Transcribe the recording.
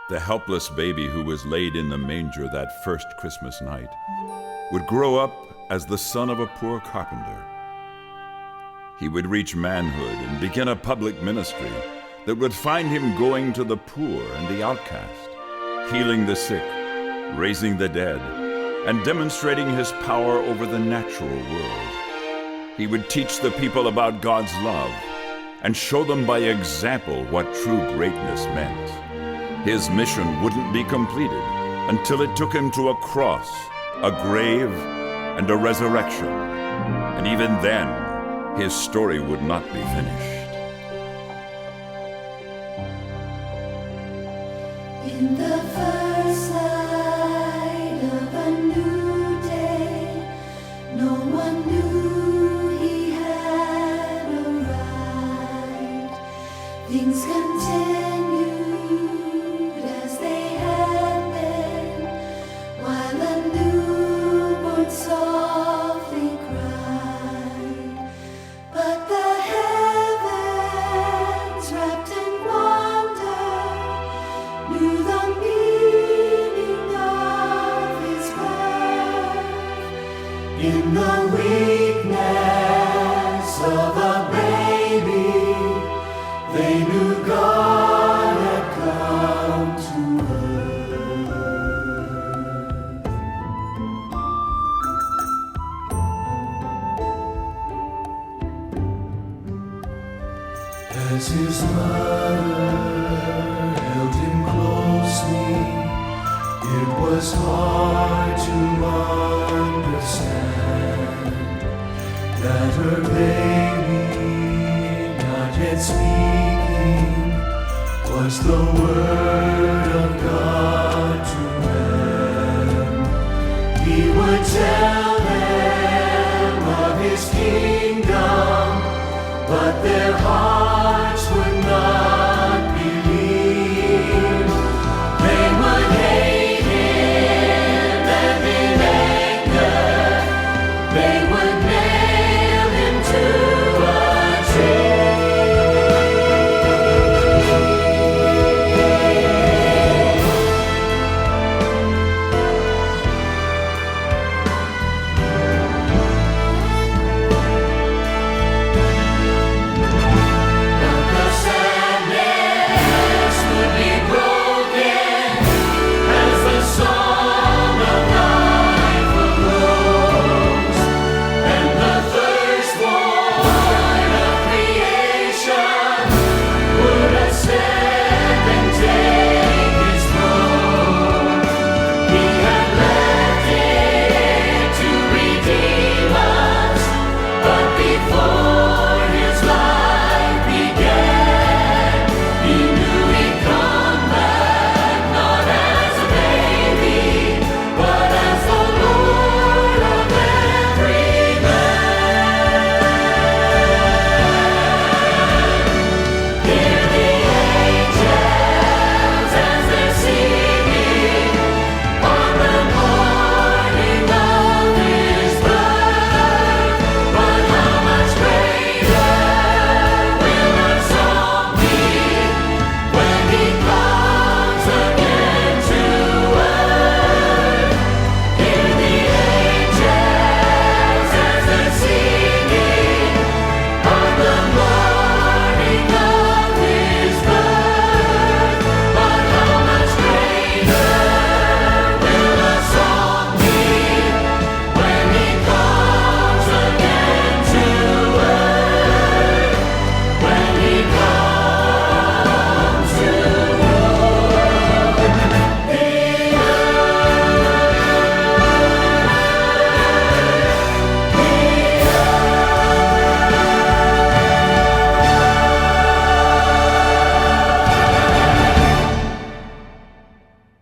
The helpless baby who was laid in the manger that first Christmas night would grow up as the son of a poor carpenter. He would reach manhood and begin a public ministry that would find him going to the poor and the outcast, healing the sick, raising the dead, and demonstrating his power over the natural world. He would teach the people about God's love and show them by example what true greatness meant. His mission wouldn't be completed until it took him to a cross, a grave, and a resurrection. And even then, his story would not be finished. In the first light of a new day, no one knew he had arrived. Things continued as they had been, while a newborn softly cried. But the heavens, wrapped in wonder, knew the meaning of his birth. In the weakness of a baby, they knew God had come to earth. As his mother held him closely, it was hard to understand that her baby, not yet speaking, was the word of God to man. He would tell